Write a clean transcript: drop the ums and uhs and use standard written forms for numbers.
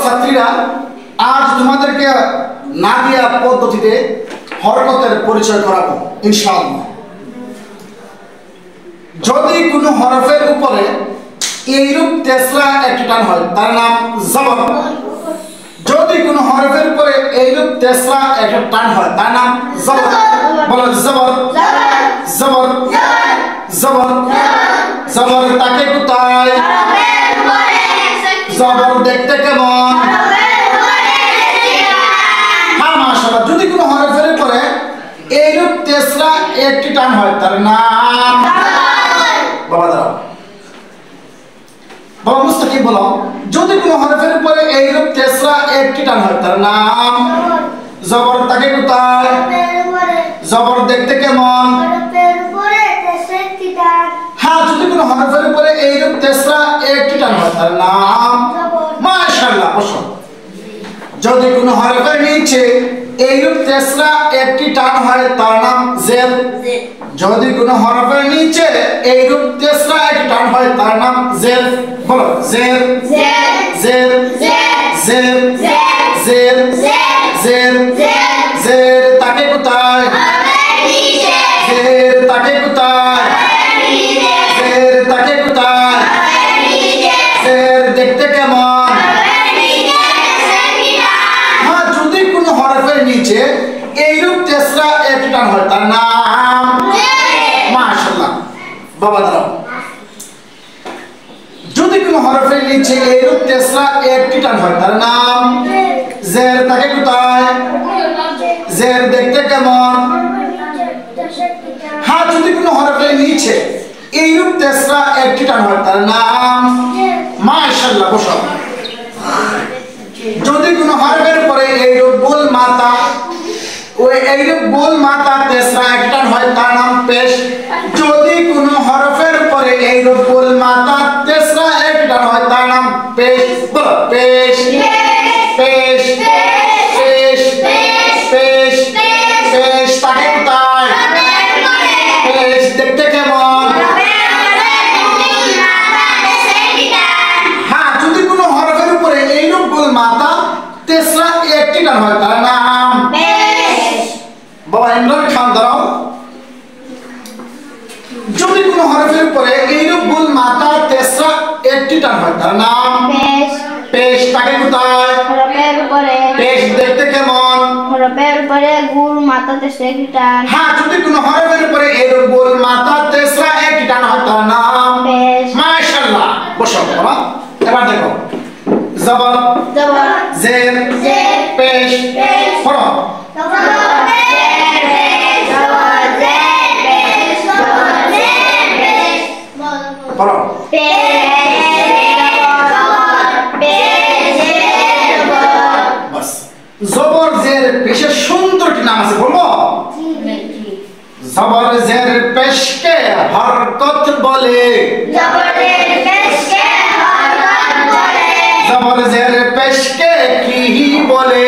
ছাত্রীরা আজ তোমাদেরকে নাদিয়া পদ্ধতিতে হরকতের পরিচয় করাবো ইনশাআল্লাহ। যদি কোনো হরফের উপরে এইরূপ তেসরা একটি টান হয় তার নাম জবর। যদি কোনো হরফের উপরে এইরূপ তেসরা একটা টান হয় তার নাম জবর। বলো জবর জবর জবর জবর। তাকে কোথায়? জবর দেখতে কেমন? হ্যাঁ মাশাআল্লাহ। যদি কোনো হরফের উপরে এইরূপ তেসরা একটি টান হয় তার নাম বাবা দাঁড়াও বাবা মুস্তাকিব বলো। যদি কোনো হরফের উপরে এইরূপ তেসরা একটি টান হয় তার নাম জবর। তাকে কোথায়? জবর দেখতে কেমন? হ্যাঁ যদি কোনো হরফের উপরে এইরূপ তেসরা একটি টান হয় তার নাম মাশাআল্লাহ। বসো। যদি কোনো হরফের নিচে এইরূপ তেসরা একটি টান হয় তার নাম জের। যদি কোনো হরফের নিচে এইরূপ তেসরা একটি টান হয় তার নাম জের। বলো জের জের জের জের জের জের। তাকে কোথায়? জের তাকে কোথায়? জের তাকে কোথায়? জের দেখতে কেমন? হ্যাঁ যদি কোনো হরফের নিচে এইরূপ তেসরা একটি টান হয় তার নাম মাশাআল্লাহ। বাবা দাঁড়াও। যদি কোনো হরফের নিচে এইরূপ তেসরা একটি টান হয় তার নাম জের। তাকে কোথায়? জের দেখতে কেমন? হ্যাঁ যদি কোনো হরফের নিচে এইরূপ তেসরা একটি টান হয় তার নাম মাশাআল্লাহ। বসো। যদি কোনো হরফের পরে এইরূপ গোল মাথা এইরূপ গোল মাথা তেসরা একটি টান হয় তার নাম পেশ। যদি কোনো হরফের পরে এইরূপ গোল মাথা তেসরা একটি টান হয় তার নাম পেশ। বলো পেশ পেশ পেশ পেশ পেশ। তাকে কোথায়? পেশ দেখতে কেমন? হ্যাঁ যদি কোনো হরফের উপরে এইরূপ গোল মাথা তেসরা একটি টান হয় তার নাম বাবা ইমরান খান দাঁড়াও। যদি কোনো হরফের উপরে এইরূপ গোল মাথা তেসরা একটি টান হয় তার নাম পেশ। তাকে কোথায়? হরফের উপরে পেশ দেখতে কেমন? হরফের উপরে গোল মাথা তেসরা একটি টান। হ্যাঁ যদি কোনো হরফের উপরে এইরূপ গোল মাথা তেসরা একটি টান হয় তার নাম পেশ। মাশাআল্লাহ। বসো বাবা। এবার দেখো জবর জবর জের জের পেশ পেশ পড়ো। পড়ো। বাস। জবর জের পেশের সুন্দর একটি নাম আছে বলবো। জবর জের পেশকে হরকত বলে। জবর জের পেশকে কি বলে?